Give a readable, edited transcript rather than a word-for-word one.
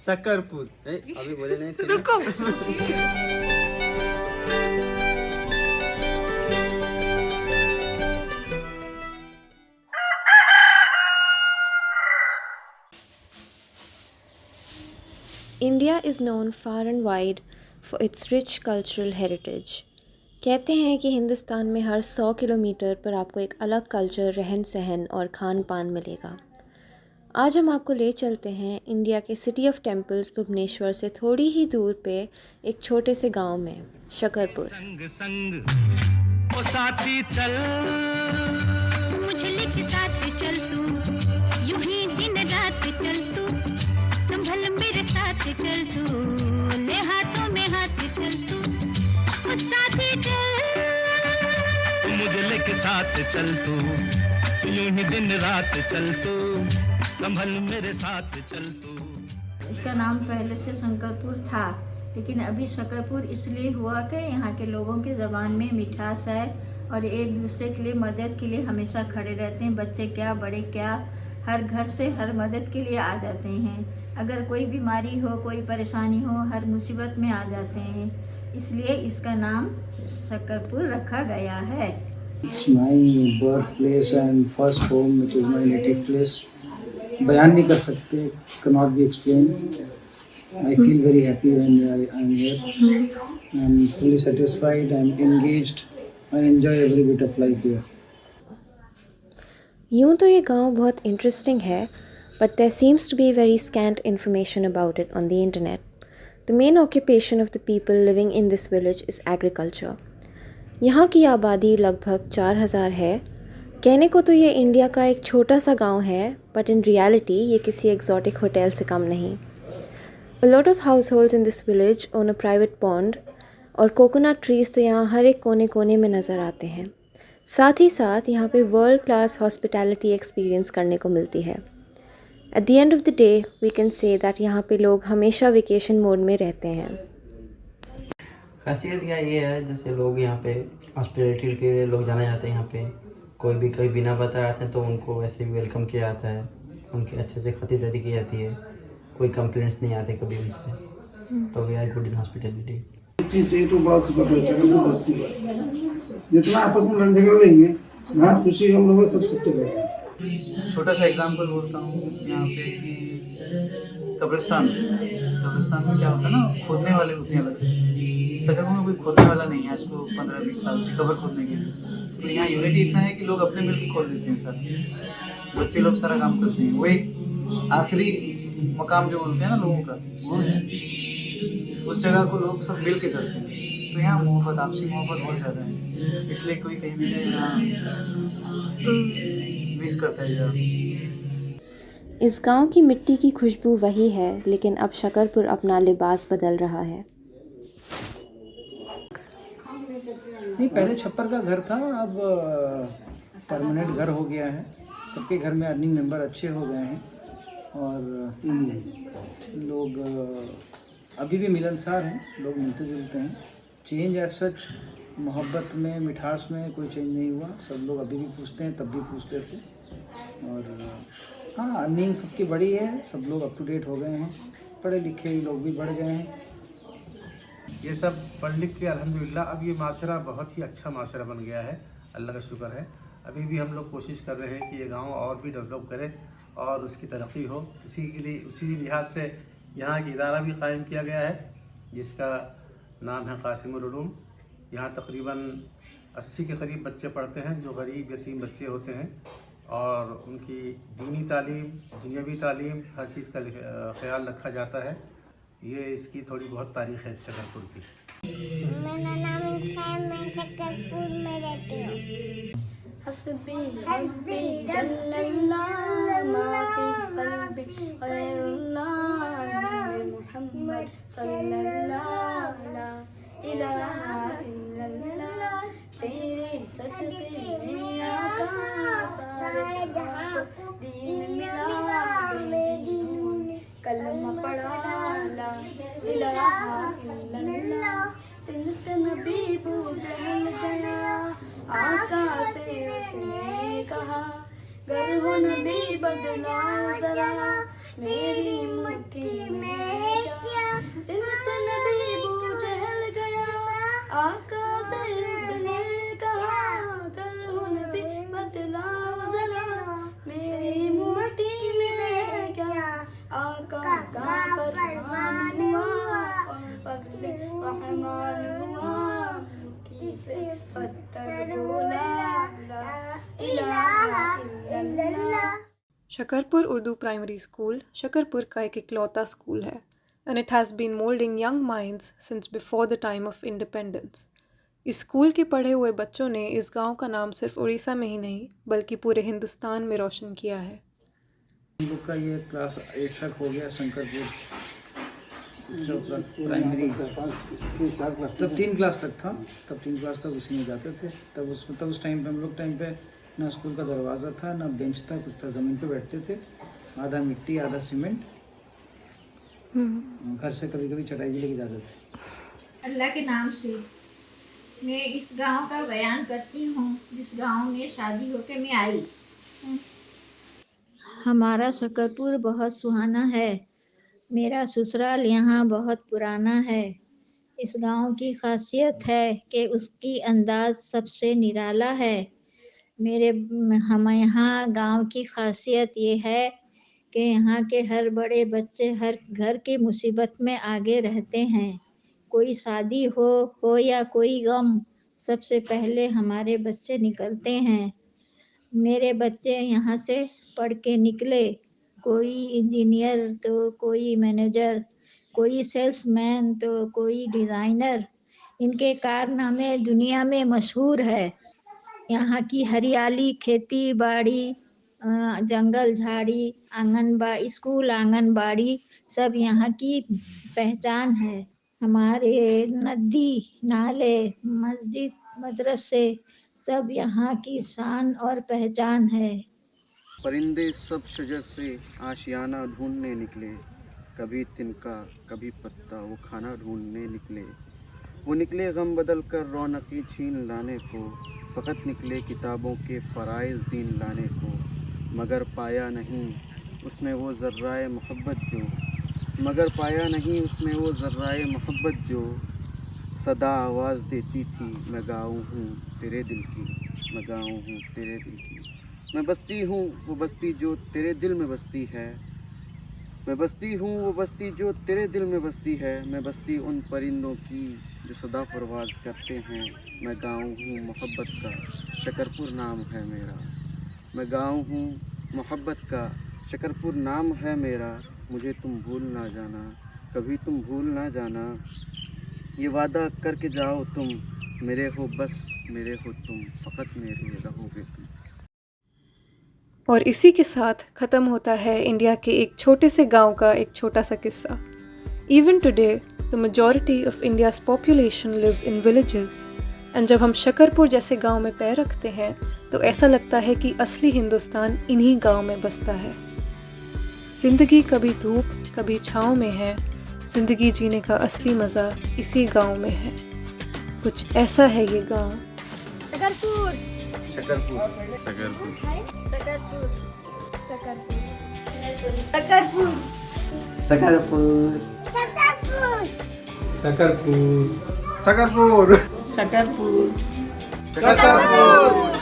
शकरपुर अभी बोले नहीं थे। रुको। India is known far and wide for its rich cultural heritage. कहते हैं कि हिंदुस्तान में हर 100 किलोमीटर पर आपको एक अलग कल्चर, रहन सहन और खान पान मिलेगा। आज हम आपको ले चलते हैं इंडिया के सिटी ऑफ टेम्पल्स भुवनेश्वर से थोड़ी ही दूर पे एक छोटे से गांव में, शकरपुर। संग संग ओ साथी चल, मुझे लेके साथ चल तू, यूं ही दिन रात चल तू, संभल मेरे साथ चल तू, ले हाथों में हाथ चल तू, ओ साथी चल, मुझे लेके साथ चल तू, यूं ही दिन रात चल तू, संभल मेरे साथ चल तू। इसका नाम पहले से शंकरपुर था, लेकिन अभी शकरपुर इसलिए हुआ कि यहाँ के लोगों की ज़बान में मिठास है और एक दूसरे के लिए मदद के लिए हमेशा खड़े रहते हैं। बच्चे क्या बड़े क्या, हर घर से हर मदद के लिए आ जाते हैं। अगर कोई बीमारी हो, कोई परेशानी हो, हर मुसीबत में आ जाते हैं। इसलिए इसका नाम शकरपुर रखा गया है। It's my birthplace and first home, which is my native place. बयान नहीं कर सकते, cannot be explained. I feel very happy when I am here. I am fully satisfied. I am engaged. I enjoy every bit of life here. यूँ तो ये गांव बहुत interesting है, but there seems to be very scant information about it on the internet. The main occupation of the people living in this village is agriculture. यहाँ की आबादी लगभग 4000 है। कहने को तो ये इंडिया का एक छोटा सा गांव है, बट इन रियलिटी ये किसी एक्सोटिक होटल से कम नहीं। A lot of households in this village own a private pond और कोकोनट ट्रीज़ तो यहाँ हर एक कोने कोने में नज़र आते हैं। साथ ही साथ यहाँ पे वर्ल्ड क्लास हॉस्पिटैलिटी एक्सपीरियंस करने को मिलती है। At the end of the day, we can say that यहाँ पे लोग हमेशा वेकेशन मोड में रहते हैं। खासियत क्या ये है, जैसे लोग यहाँ पे हॉस्पिटलिटी के लिए लोग जाना चाहते हैं। यहाँ पे कोई बिना बताए आते हैं तो उनको वैसे भी वेलकम किया जाता है, उनकी अच्छे से खातिरदारी की जाती है, कोई कंप्लेंट्स नहीं आते कभी उनसे। तो we are good in hospitality. चीज़ ये तो बड़ा सुखद है, शकरपुर बस्ती है। जितना आपस में लड़ झगड़ लेंगे, ना खुशी हम लोग सब सकते रहेंगे। छोटा सा एग्जांपल बोलता हूँ यहाँ पे कि कब्रिस्तान में क्या होता है ना, खोदने वाले होते हैं अलग से। शकरपुर में कोई खोदने वाला नहीं है आज को 15-20 साल से कब्र खोदने के लिए। तो यहाँ यूनिटी इतना है कि लोग अपने मिल के खोद देते हैं सर, बच्चे लोग सारा काम करते हैं। वो एक आखिरी मकाम जो बोलते हैं ना लोगों का, वो है उस जगह को लोग सब मिल के करते हैं। तो यहाँ मोहब्बत, आपसी मोहब्बत बहुत ज़्यादा है, इसलिए कोई कहीं भी जाए यहाँ मिस करता है ज़्यादा। इस गांव की मिट्टी की खुशबू वही है, लेकिन अब शकरपुर अपना लिबास बदल रहा है। नहीं, पहले छप्पर का घर था, अब परमानेंट घर हो गया है। सबके घर में अर्निंग मेंबर अच्छे हो गए हैं और लोग अभी भी मिलनसार हैं, लोग मिलते जुलते हैं। चेंज एज सच मोहब्बत में, मिठास में कोई चेंज नहीं हुआ। सब लोग अभी भी पूछते हैं, तब भी पूछते थे। और हाँ, अर्निंग सबकी बड़ी है, सब लोग अप टू डेट हो गए हैं, पढ़े लिखे लोग भी बढ़ गए हैं। ये सब पढ़ लिख के अल्हम्दुलिल्लाह अब ये माशरा बहुत ही अच्छा माशरा बन गया है, अल्लाह का शुक्र है। अभी भी हम लोग कोशिश कर रहे हैं कि ये गांव और भी डेवलप करे और उसकी तरक्की हो। उसी लिहाज से यहाँ एक इदारा भी कायम किया गया है जिसका नाम है कासिमुल उलूम। यहाँ तकरीबन 80 के करीब बच्चे पढ़ते हैं जो गरीब यतीम बच्चे होते हैं, और उनकी दीनी तालीम, दुनियावी तालीम, हर चीज़ का ख्याल रखा जाता है। ये इसकी थोड़ी बहुत तारीख़ है शकरपुर की। मेरा नाम इनका है, मैं शकरपुर में रहती हूँ। हस्बी रब्बी जल्लल्लाहु मा फी क़ल्बी ग़ैरुल्लाह मुहम्मद सल्लल्लाहु ला इलाहा इल्लल्लाह। तेरे सदक़े में आका सारे जहां को दीन मिला, मेरी ने कलमा पढ़ा ला इलाहा इल्लल्लाह। सिंत नबी पूजन गया, आका से उसने कहा, गर हो नबी बदलाओ जरा, मेरी मुट्ठी में शकरपुर उर्दू प्राइमरी स्कूल शकरपुर का एक इकलौता स्कूल है and it has been molding young minds since before the time of independence. इस स्कूल के पढ़े हुए बच्चों ने इस गांव का नाम सिर्फ उड़ीसा में ही नहीं बल्कि पूरे हिंदुस्तान में रोशन किया है। हम लोग का ये क्लास 8 तक हो गया शंकरपुर प्राइमरी। तब 3 क्लास तक था, तब 3 क्लास तक उसी में जाते थे। तब उस टाइम पे हम लोग टाइम पे ना स्कूल का दरवाज़ा था ना बेंच था, कुछ था, ज़मीन पे बैठते थे, आधा मिट्टी आधा सीमेंट। घर से कभी कभी चटाई भी लेके जाते थे। अल्लाह के नाम से मैं इस गांव का बयान करती हूँ जिस गांव में शादी होकर मैं आई। हमारा शकरपुर बहुत सुहाना है। मेरा ससुराल यहाँ बहुत पुराना है। इस गांव की खासियत है कि उसकी अंदाज सबसे निराला है। हम यहाँ गांव की खासियत ये है कि यहाँ के हर बड़े बच्चे हर घर की मुसीबत में आगे रहते हैं। कोई शादी हो या कोई गम, सबसे पहले हमारे बच्चे निकलते हैं। मेरे बच्चे यहाँ से पढ़ के निकले, कोई इंजीनियर तो कोई मैनेजर, कोई सेल्समैन तो कोई डिज़ाइनर। इनके कारनामे दुनिया में मशहूर है। यहाँ की हरियाली, खेती बाड़ी, जंगल झाड़ी, स्कूल आंगनबाड़ी सब यहाँ की पहचान है। हमारे नदी नाले मस्जिद मदरसे सब यहाँ की शान और पहचान है। परिंदे सब शजर से आशियाना ढूंढने निकले, कभी तिनका कभी पत्ता वो खाना ढूंढने निकले। वो निकले गम बदल कर रौनकी छीन लाने को, फ़कत निकले किताबों के फ़राइज़ दीन लाने को। मगर पाया नहीं उसने वो ज़र्राए मोहब्बत जो, मगर पाया नहीं उसने वो ज़र्राए मोहब्बत जो सदा आवाज़ देती थी, मैं गाऊँ हूँ तेरे दिल की, मैं गाऊँ हूँ तेरे दिल की। मैं बस्ती हूँ वो बस्ती जो तेरे दिल में बसती है, मैं बस्ती हूँ वो बस्ती जो तेरे दिल में बसती है। मैं बस्ती उन परिंदों की जो सदा परवाज़ करते हैं। मैं गाँव हूँ मोहब्बत का, शकरपुर नाम है मेरा। मैं गाँव हूँ मोहब्बत का, शकरपुर नाम है मेरा। मुझे तुम भूल ना जाना, कभी तुम भूल ना जाना। ये वादा करके जाओ तुम, मेरे हो बस मेरे हो तुम, फ़कत मेरे रहोगे तुम। और इसी के साथ ख़त्म होता है इंडिया के एक छोटे से गांव का एक छोटा सा किस्सा। Even today, the majority of India's population lives in villages. And जब हम शकरपुर जैसे गांव में पैर रखते हैं तो ऐसा लगता है कि असली हिंदुस्तान इन्हीं गांव में बसता है। ज़िंदगी कभी धूप कभी छाँव में है, ज़िंदगी जीने का असली मज़ा इसी गांव में है। कुछ ऐसा है ये गांव। शकरपुर शकरपुर शकरपुर शकरपुर शकरपुर शकरपुर शकरपुर शकरपुर शकरपुर शकरपुर